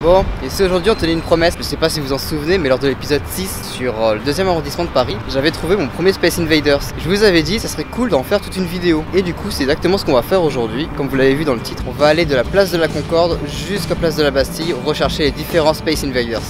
Bon, ici aujourd'hui on tenait une promesse, je sais pas si vous en souvenez, mais lors de l'épisode 6 sur le 2e arrondissement de Paris, j'avais trouvé mon premier Space Invaders. Je vous avais dit ça serait cool d'en faire toute une vidéo. Et du coup c'est exactement ce qu'on va faire aujourd'hui, comme vous l'avez vu dans le titre. On va aller de la place de la Concorde jusqu'à place de la Bastille, rechercher les différents Space Invaders.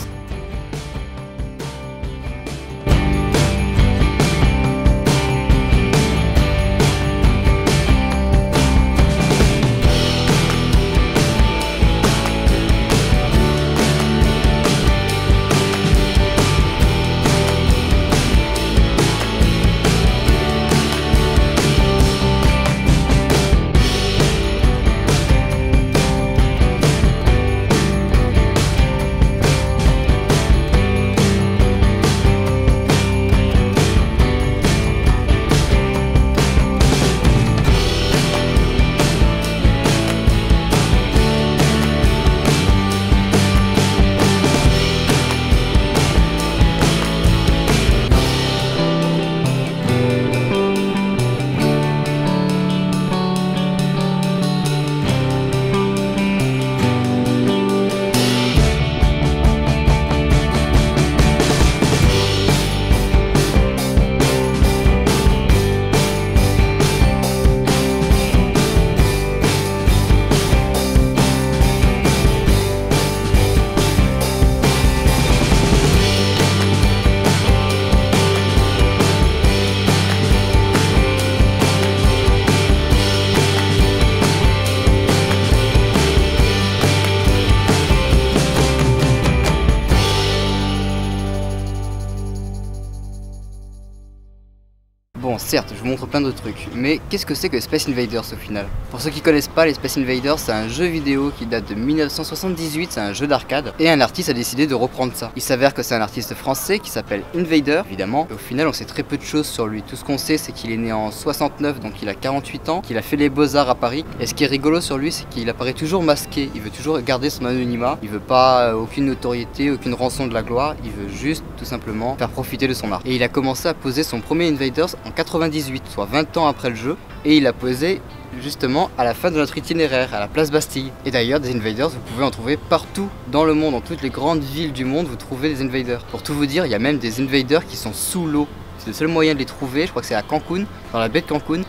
Bon, certes, je vous montre plein de trucs, mais qu'est-ce que c'est que Space Invaders au final? Pour ceux qui connaissent pas, les Space Invaders, c'est un jeu vidéo qui date de 1978, c'est un jeu d'arcade, et un artiste a décidé de reprendre ça. Il s'avère que c'est un artiste français qui s'appelle Invader, évidemment, et au final on sait très peu de choses sur lui. Tout ce qu'on sait, c'est qu'il est né en 69, donc il a 48 ans, qu'il a fait les beaux-arts à Paris, et ce qui est rigolo sur lui, c'est qu'il apparaît toujours masqué, il veut toujours garder son anonymat, il veut pas aucune notoriété, aucune rançon de la gloire, il veut juste, tout simplement, faire profiter de son art. Et il a commencé à poser son premier Invaders en 98, soit 20 ans après le jeu, et il a posé justement à la fin de notre itinéraire, à la place Bastille. Et d'ailleurs, des Invaders, vous pouvez en trouver partout dans le monde, dans toutes les grandes villes du monde, vous trouvez des Invaders. Pour tout vous dire, il y a même des Invaders qui sont sous l'eau. C'est le seul moyen de les trouver, je crois que c'est à Cancun, dans la baie de Cancun.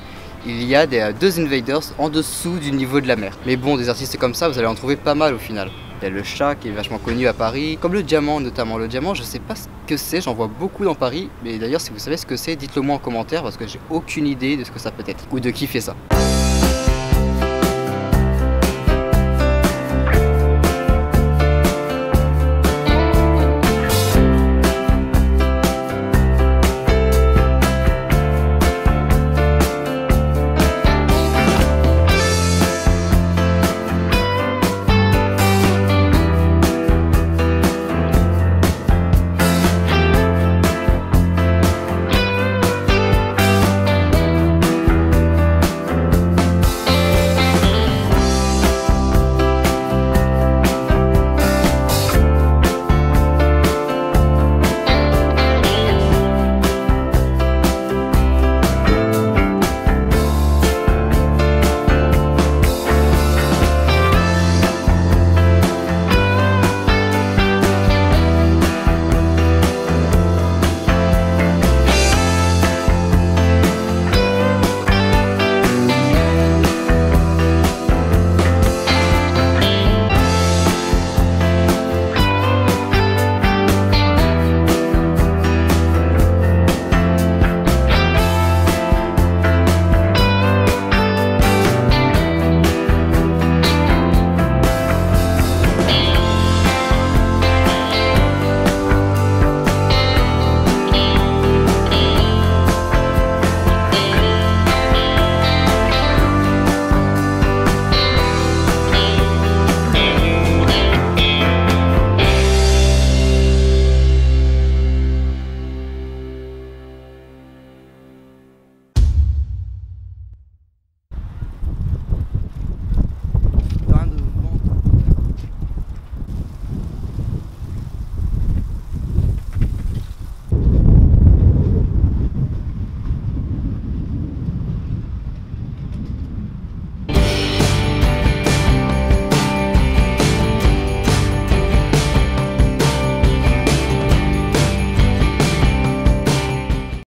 Il y a deux Invaders en dessous du niveau de la mer. Mais bon, des artistes comme ça, vous allez en trouver pas mal au final. Il y a le chat qui est vachement connu à Paris, comme le diamant notamment. Le diamant, je sais pas ce que c'est, j'en vois beaucoup dans Paris. Mais d'ailleurs, si vous savez ce que c'est, dites-le moi en commentaire parce que j'ai aucune idée de ce que ça peut être ou de qui fait ça.